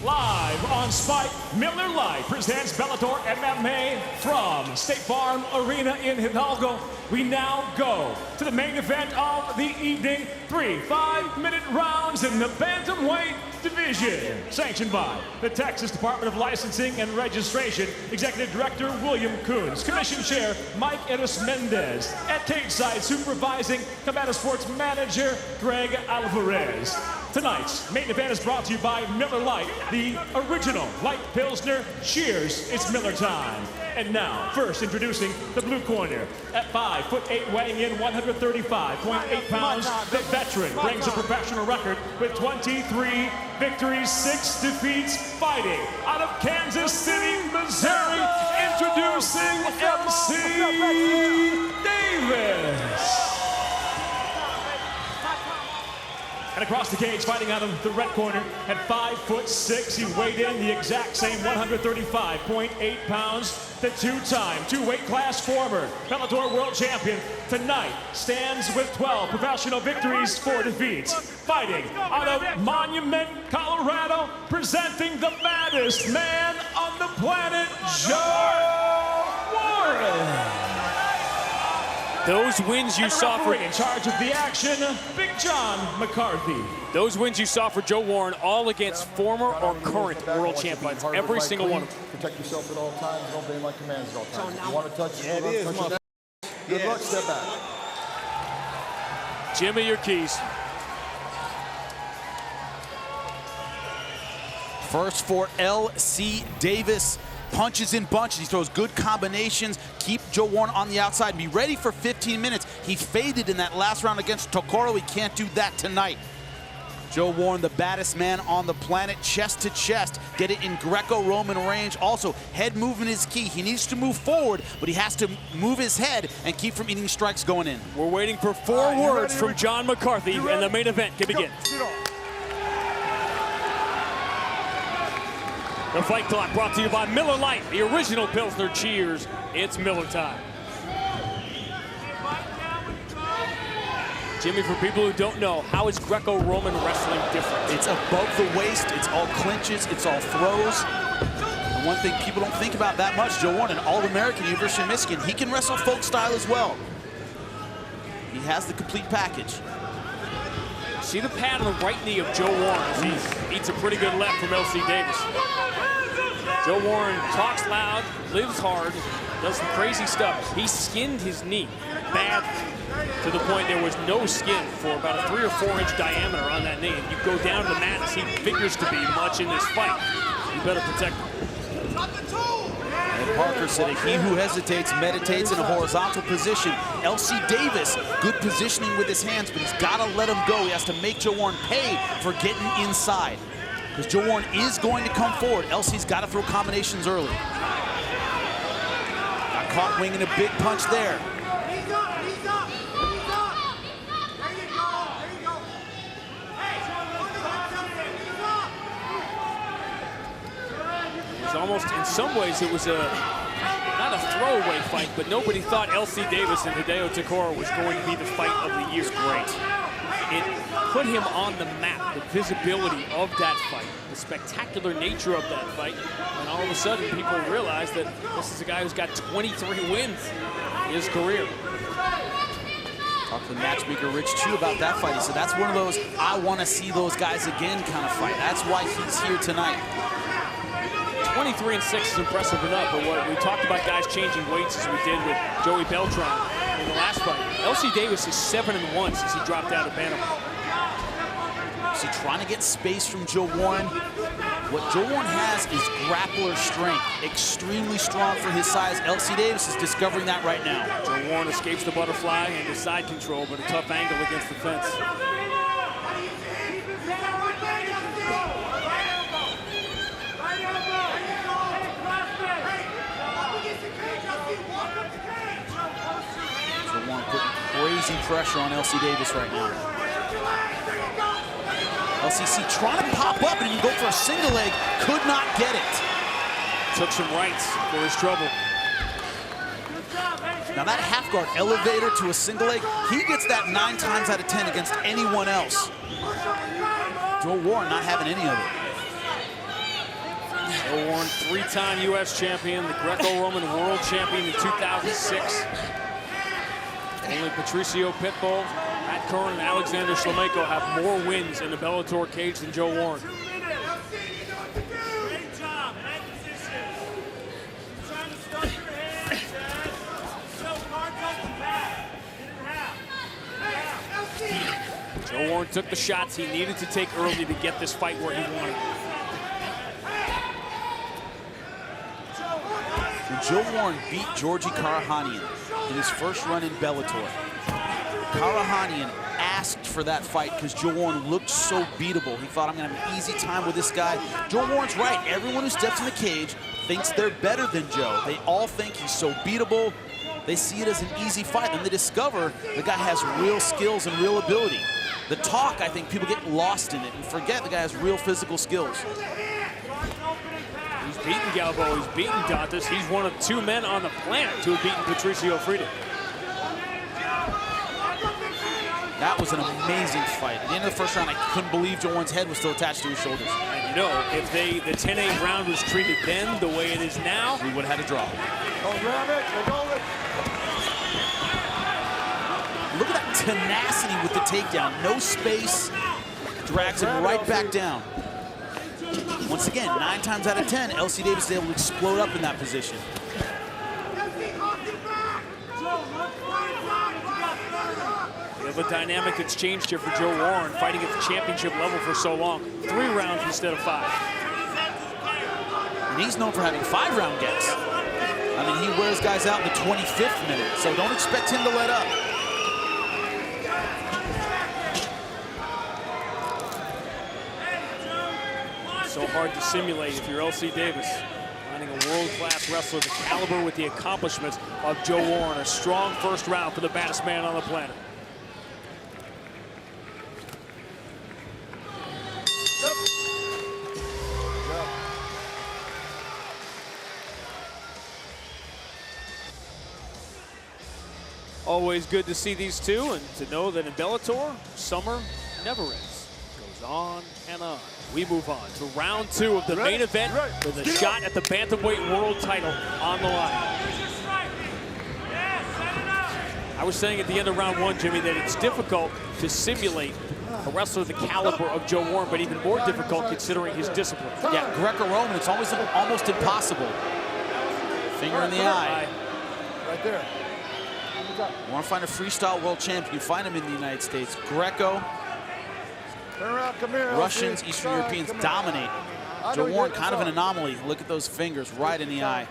Live on Spike, Miller Lite presents Bellator MMA from State Farm Arena in Hidalgo. We now go to the main event of the evening. 3 5-minute rounds in the bantamweight division. Sanctioned by the Texas Department of Licensing and Registration, Executive Director William Coons, Commission Chair Mike Eris Mendez, at Cageside supervising Combative Sports Manager Greg Alvarez. Tonight's main event is brought to you by Miller Lite, the original light Pilsner. Cheers, it's Miller time. And now, first introducing the blue corner. At 5'8", weighing in 135.8 pounds, the veteran brings a professional record with 23 victories, 6 defeats, fighting out of Kansas City, Missouri, introducing MC Davis. And across the cage, fighting out of the red corner at 5'6", he weighed in the exact same 135.8 pounds. The two-time, two-weight class former Bellator world champion tonight stands with 12 professional victories, 4 defeats. Fighting out of Monument, Colorado, presenting the baddest man on the planet, Joe Warren. Those wins you saw for in charge of the action, Big John McCarthy. Those wins you saw for Joe Warren, all against former or current world champions, every single one of them. Protect yourself at all times. Don't obey my commands at all times. You want to touch? Yeah, it is. Good luck. Step back. Jimmy, your keys. First for L.C. Davis. Punches in bunches. He throws good combinations. Keep Joe Warren on the outside and be ready for 15 minutes. He faded in that last round against Tokoro. He can't do that tonight. Joe Warren, the baddest man on the planet, chest to chest. Get it in Greco-Roman range. Also, head movement is key. He needs to move forward, but he has to move his head and keep from eating strikes going in. We're waiting for 4 words from John McCarthy, and the main event can begin. The fight clock brought to you by Miller Lite, the original Pilsner. Cheers, it's Miller time. Jimmy, for people who don't know, how is Greco-Roman wrestling different? It's above the waist, it's all clinches, it's all throws. And one thing people don't think about that much, Joe Warren, an All-American, University of Michigan, he can wrestle folk style as well. He has the complete package. See the pad on the right knee of Joe Warren as he eats a pretty good left from L.C. Davis. Joe Warren talks loud, lives hard, does some crazy stuff. He skinned his knee badly to the point there was no skin for about a 3 or 4 inch diameter on that knee. And you go down to the mat as he figures to be much in this fight. You better protect him. And Parker said, he who hesitates meditates in a horizontal position. L.C. Davis, good positioning with his hands, but he's got to let him go. He has to make Joe Warren pay for getting inside. Because Joe Warren is going to come forward. L.C.'s got to throw combinations early. Got caught winging a big punch there. Almost, in some ways, it was not a throwaway fight, but nobody thought L.C. Davis and Hideo Tokoro was going to be the fight of the year. Great. It put him on the map, the visibility of that fight, the spectacular nature of that fight, and all of a sudden people realize that this is a guy who's got 23 wins in his career. Talked to the matchmaker Rich Chu about that fight. He said that's one of those I want to see those guys again kind of fight. That's why he's here tonight. 23-6 is impressive enough, but what we talked about guys changing weights as we did with Joey Beltran in the last fight. L.C. Davis is 7-1 since he dropped out of Bantamweight. So trying to get space from Joe Warren. What Joe Warren has is grappler strength. Extremely strong for his size. L.C. Davis is discovering that right now. Joe Warren escapes the butterfly and the side control, but a tough angle against the fence. Warren putting crazy pressure on L.C. Davis right now. LCC trying to pop up and even go for a single leg, could not get it. Took some rights for his trouble. Now that half guard elevator to a single leg, he gets that 9 times out of 10 against anyone else. Joe Warren not having any of it. Joe Warren, 3-time U.S. champion, the Greco-Roman world champion in 2006. Only Patricio Pitbull, Pat Curran, and Alexander Shlemenko have more wins in the Bellator cage than Joe Warren. Joe Warren took the shots he needed to take early to get this fight where he wanted. When Joe Warren beat Georgi Karahanian in his first run in Bellator, Karahanian asked for that fight because Joe Warren looked so beatable. He thought, I'm going to have an easy time with this guy. Joe Warren's right. Everyone who steps in the cage thinks they're better than Joe. They all think he's so beatable. They see it as an easy fight. Then they discover the guy has real skills and real ability. The talk, I think people get lost in it and forget the guy has real physical skills. He's beaten Galbo, he's beaten Dantas. He's one of 2 men on the planet to have beaten Patricio Freire. That was an amazing fight. At the end of the first round, I couldn't believe Joe Warren's head was still attached to his shoulders. And you know, if the 10-8 round was treated then the way it is now, we would have had a draw. Don't grab it, don't it. Look at that tenacity with the takedown. No space, drags him right back down. Once again, 9 times out of 10, LC Davis is able to explode up in that position. We have a dynamic that's changed here for Joe Warren, fighting at the championship level for so long. 3 rounds instead of 5. And he's known for having 5-round gets. I mean, he wears guys out in the 25th minute, so don't expect him to let up. So hard to simulate if you're LC Davis. Finding a world-class wrestler, the caliber with the accomplishments of Joe Warren. A strong first round for the baddest man on the planet. Always good to see these two and to know that in Bellator, summer never ends. Goes on and on. We move on to round 2 of the main event with a shot at the bantamweight world title on the line. I was saying at the end of round 1, Jimmy, that it's difficult to simulate a wrestler the caliber of Joe Warren, but even more difficult considering his discipline. Yeah, Greco-Roman, it's almost impossible. Finger in the eye. Right there. You want to find a freestyle world champion, you find him in the United States. Greco, Turn around, come here, Russians, Eastern Europeans dominate. Joe Warren, kind of an anomaly. Look at those fingers right in the eye.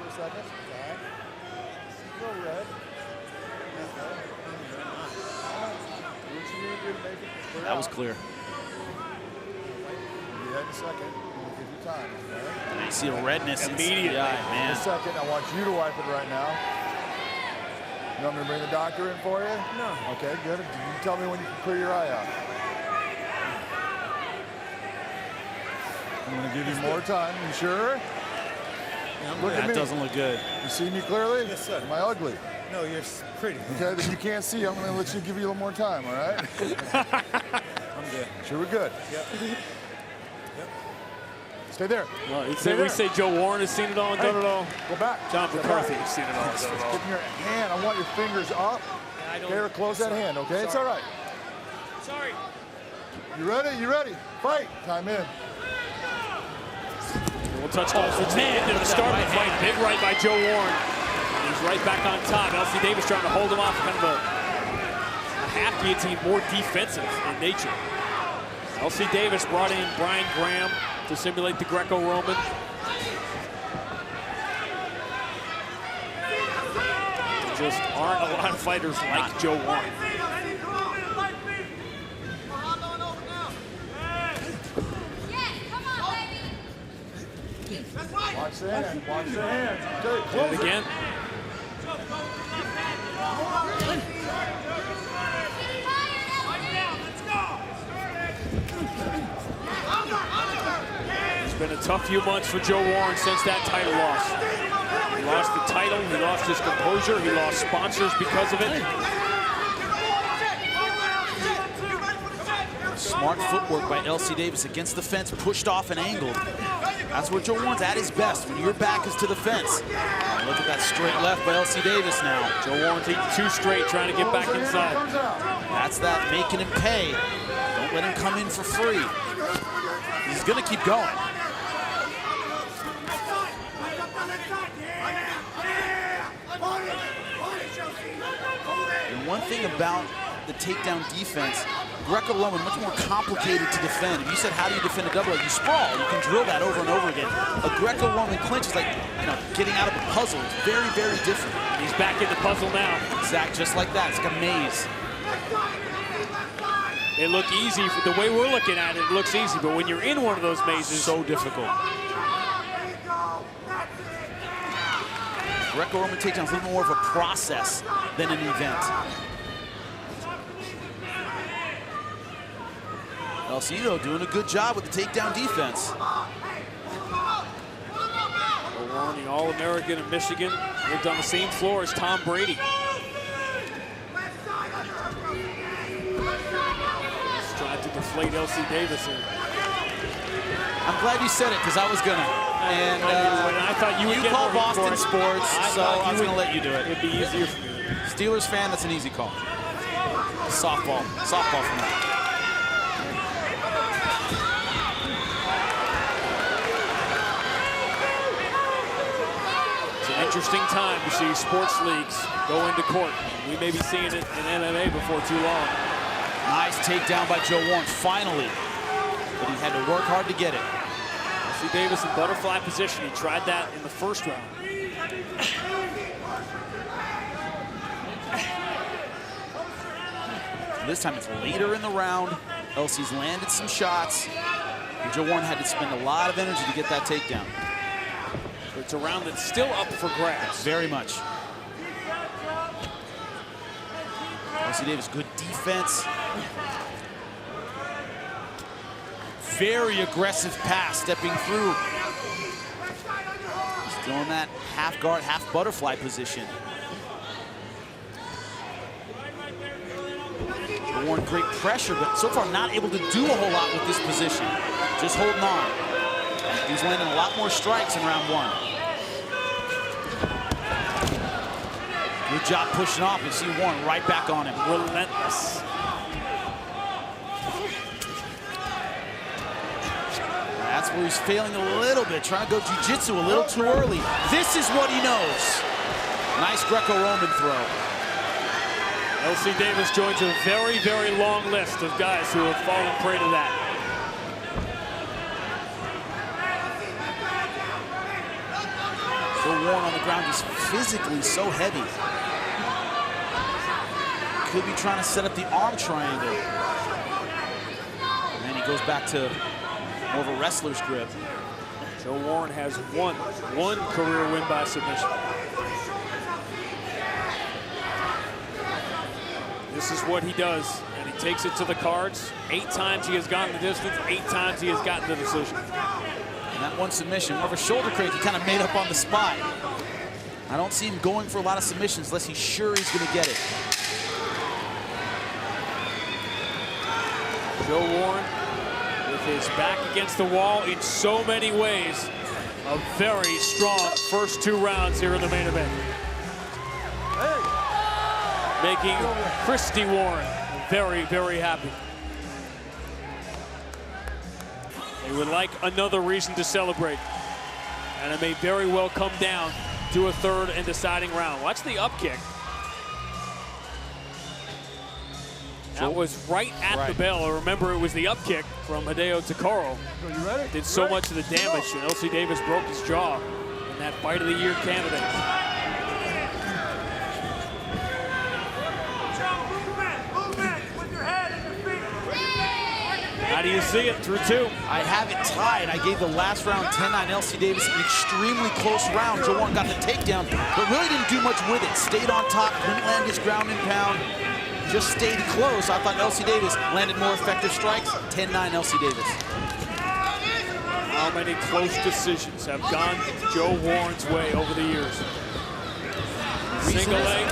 That was clear. You see a redness in the eye, man. In a second, I want you to wipe it right now. You want me to bring the doctor in for you? No. Okay, good. You tell me when you can clear your eye out. I'm going to give you more time. You sure? Yeah, look at me. That doesn't look good. You see me clearly? Yes, sir. Am I ugly? No, you're pretty. Okay, then you can't see. I'm going to let you give you a little more time, all right? I'm good. Sure we're good? Yep. Stay there. Well, we say Joe Warren has seen it all and done it all. Go back. John McCarthy has seen it all and done it all. Give me your hand. I want your fingers up. There, close that hand, okay? It's all right. Sorry. You ready? You ready? Fight. Time in. We'll touch balls for 10 to the start of the fight. Big right by Joe Warren. And he's right back on top. LC Davis trying to hold him off, kind of a half guillotine, more defensive in nature. LC Davis brought in Brian Graham to simulate the Greco-Roman. There just aren't a lot of fighters like Joe Warren. Watch the hand. Watch the hand. Okay, Do it again. It's been a tough few months for Joe Warren since that title loss. He lost the title, he lost his composure, he lost sponsors because of it. Smart Smart footwork by LC Davis against the fence, pushed off and angled. That's where Joe Warren's at his best, when your back is to the fence. Look at that straight left by LC Davis now. Joe Warren's eating 2 straight, trying to get back inside. That's that making him pay. Don't let him come in for free. He's gonna keep going. And one thing about the takedown defense, Greco-Roman, much more complicated to defend. If you said, how do you defend a double leg? You sprawl. You can drill that over and over again. A Greco-Roman clinch is like, getting out of a puzzle. It's very, very different. He's back in the puzzle now. Exact, just like that. It's like a maze. They look easy. The way we're looking at it, it looks easy. But when you're in one of those mazes, so difficult. Greco-Roman takedown is a little more of a process than an event. LC, though, doing a good job with the takedown defense. Warren, the All-American in Michigan, lived on the same floor as Tom Brady. He's trying to deflate LC Davis here. I'm glad you said it, because I was gonna. And I thought you would get call more heat Boston for it. sports, so I was gonna let you do it. It'd be easier for me. Steelers fan, that's an easy call. Softball for me. Interesting time to see sports leagues go into court. We may be seeing it in MMA before too long. Nice takedown by Joe Warren, finally. But he had to work hard to get it. LC Davis in butterfly position. He tried that in the first round. This time it's later in the round. LC's landed some shots. And Joe Warren had to spend a lot of energy to get that takedown. It's a round that's still up for grabs. Very much. LC Davis, good defense. Very aggressive pass, stepping through. Still in that half guard, half butterfly position. Warren, great pressure, but so far not able to do a whole lot with this position. Just holding on. He's landing a lot more strikes in round 1. Good job pushing off. You see Warren right back on him. Relentless. That's where he's failing a little bit, trying to go jiu-jitsu a little too early. This is what he knows. Nice Greco-Roman throw. LC Davis joins a very, very long list of guys who have fallen prey to that. Joe Warren on the ground is physically so heavy. Could be trying to set up the arm triangle. And then he goes back to more of a wrestler's grip. Joe Warren has one career win by submission. This is what he does, and he takes it to the cards. 8 times he has gone the distance, 8 times he has gotten the decision. And that one submission, more of a shoulder crank, he kind of made up on the spot. I don't see him going for a lot of submissions unless he's sure he's going to get it. Joe Warren, with his back against the wall in so many ways, a very strong first 2 rounds here in the main event. Making Christy Warren very, very happy. They would like another reason to celebrate. And it may very well come down to a 3rd and deciding round. Watch the up kick. That was right at the bell. Remember, it was the up kick from Hideo Takaro. Did so much of the damage, and LC Davis broke his jaw in that Fight of the Year candidate. How do you see it through 2? I have it tied. I gave the last round 10-9 LC Davis, an extremely close round. Joe Warren got the takedown, but really didn't do much with it. Stayed on top, couldn't land his ground and pound. Just stayed close. I thought LC Davis landed more effective strikes. 10-9 LC Davis. How many close decisions have gone Joe Warren's way over the years? Single leg.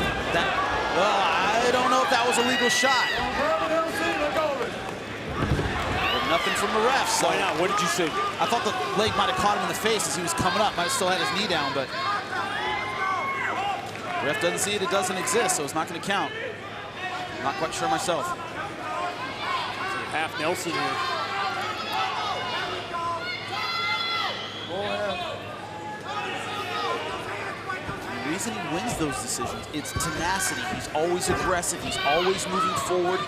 Well, I don't know if that was a legal shot. Nothing from the refs. So why not? What did you see? I thought the leg might have caught him in the face as he was coming up. Might have still had his knee down, but the ref doesn't see it. It doesn't exist, so it's not going to count. I'm not quite sure myself. Half Nelson here. The reason he wins those decisions, it's tenacity. He's always aggressive. He's always moving forward.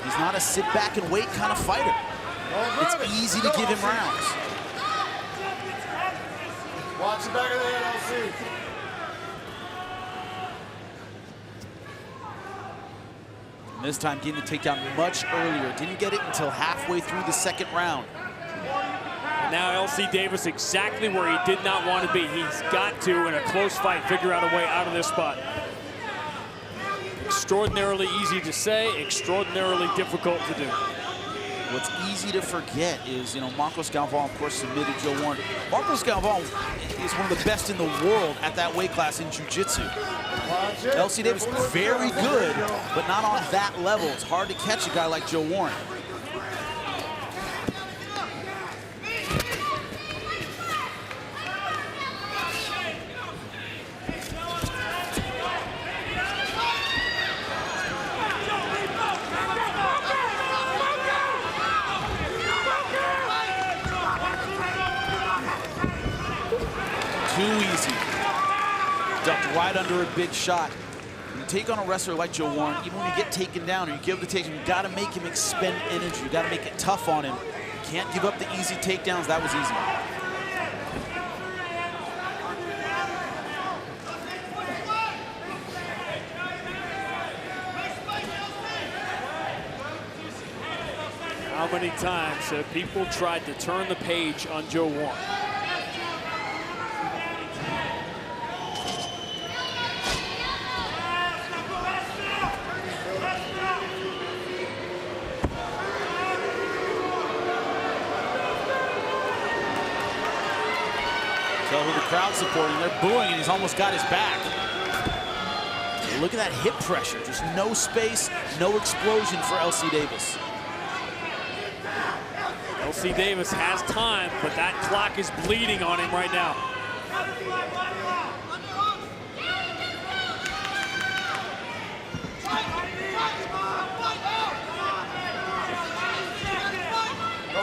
He's not a sit back and wait kind of fighter. It's easy to give him rounds. Watch the back of the head, LC. And this time getting the takedown much earlier. Didn't get it until halfway through the second round. And now LC Davis exactly where he did not want to be. He's got to, in a close fight, figure out a way out of this spot. Extraordinarily easy to say, extraordinarily difficult to do. What's easy to forget is, Marcos Galvão, of course, submitted Joe Warren. Marcos Galvão is one of the best in the world at that weight class in Jiu-Jitsu. LC Davis, very good, but not on that level. It's hard to catch a guy like Joe Warren. Too easy. Ducked right under a big shot. When you take on a wrestler like Joe Warren, even when you get taken down or you give the takedown, you got to make him expend energy. You got to make it tough on him. You can't give up the easy takedowns. That was easy. How many times have people tried to turn the page on Joe Warren? So who the crowd's supporting, they're booing, and he's almost got his back. Look at that hip pressure. Just no space, no explosion for LC Davis. LC Davis has time, but that clock is bleeding on him right now.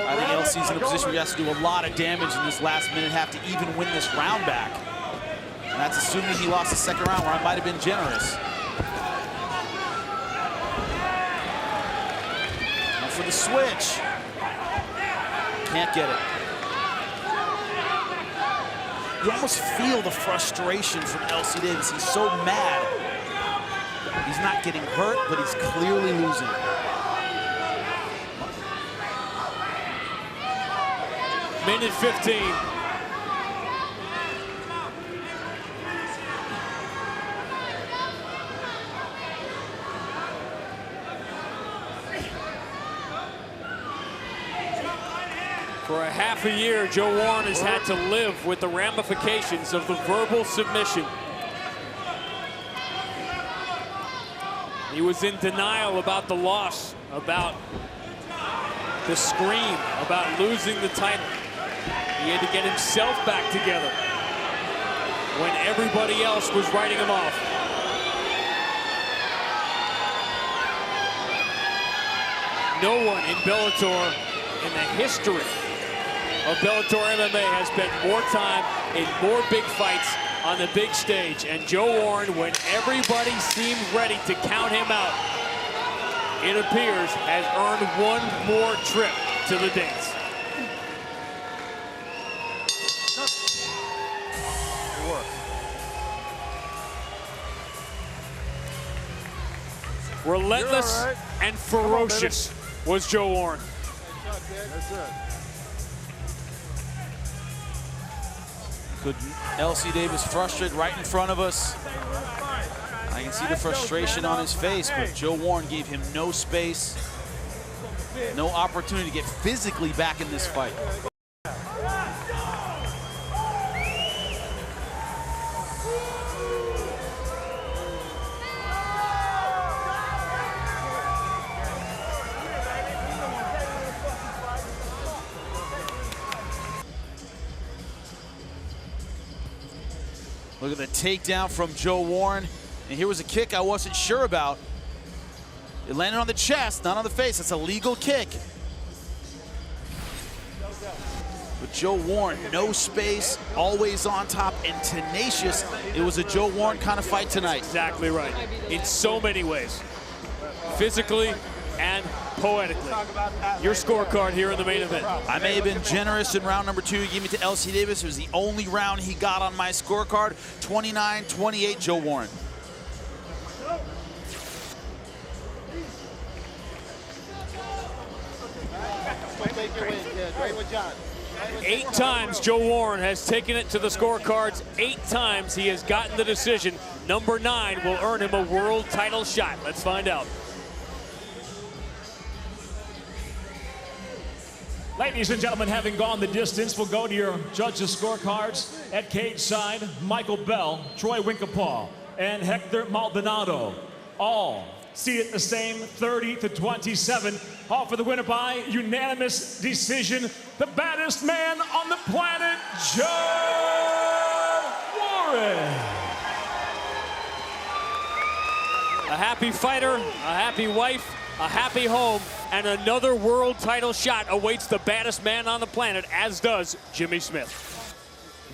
I think LC's in a position where he has to do a lot of damage in this last minute, have to even win this round back. And that's assuming he lost the second round, where I might have been generous. Now for the switch. Can't get it. You almost feel the frustration from LC Davis. He's so mad. He's not getting hurt, but he's clearly losing. Minute 15. For a half a year, Joe Warren has had to live with the ramifications of the verbal submission. He was in denial about the loss, about the scream, about losing the title. He had to get himself back together when everybody else was writing him off. No one in Bellator in the history of Bellator MMA has spent more time in more big fights on the big stage. And Joe Warren, when everybody seemed ready to count him out, it appears has earned one more trip to the dance. Relentless and ferocious was Joe Warren. That's it. Good. LC Davis frustrated right in front of us. I can see the frustration on his face, but Joe Warren gave him no space, no opportunity to get physically back in this fight. Look at the takedown from Joe Warren. And here was a kick I wasn't sure about. It landed on the chest, not on the face. It's a legal kick. But Joe Warren, no space, always on top, and tenacious. It was a Joe Warren kind of fight tonight. Exactly right. In so many ways. Physically and poetically. Your scorecard here in the main event. I may have been generous in round number 2. He gave me to LC Davis. It was the only round he got on my scorecard. 29-28, Joe Warren. Great job. 8 times Joe Warren has taken it to the scorecards. 8 times he has gotten the decision. Number 9 will earn him a world title shot. Let's find out. Ladies and gentlemen, having gone the distance, we'll go to your judges' scorecards. At cage side, Michael Bell, Troy Winkapaw, and Hector Maldonado. All seated the same, 30-27. All for the winner by unanimous decision, the baddest man on the planet, Joe Warren. A happy fighter, a happy wife, a happy home, and another world title shot awaits the baddest man on the planet, as does Jimmy Smith.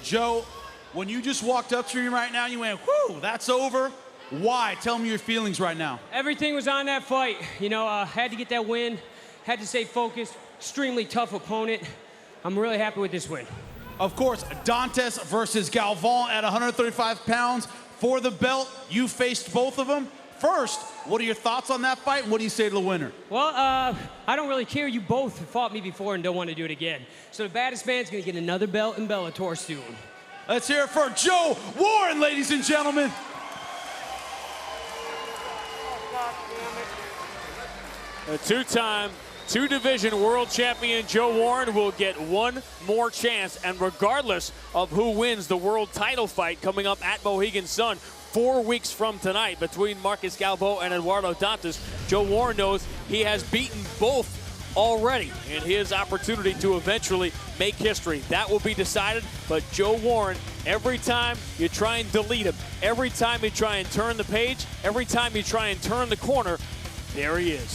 Joe, when you just walked up to me right now, you went, whew, that's over. Why? Tell me your feelings right now. Everything was on that fight. You know, had to get that win, had to stay focused. Extremely tough opponent. I'm really happy with this win. Of course, Dantes versus Galvão at 135 pounds for the belt. You faced both of them. First, what are your thoughts on that fight, and what do you say to the winner? Well, I don't really care. You both fought me before and don't want to do it again. So the baddest man's going to get another belt in Bellator soon. Let's hear it for Joe Warren, ladies and gentlemen. A 2-time, 2-division world champion Joe Warren will get one more chance, and regardless of who wins the world title fight coming up at Mohegan Sun 4 weeks from tonight between Marcos Galvão and Eduardo Dantas, Joe Warren knows he has beaten both already in his opportunity to eventually make history. That will be decided, but Joe Warren, every time you try and delete him, every time you try and turn the page, every time you try and turn the corner, there he is.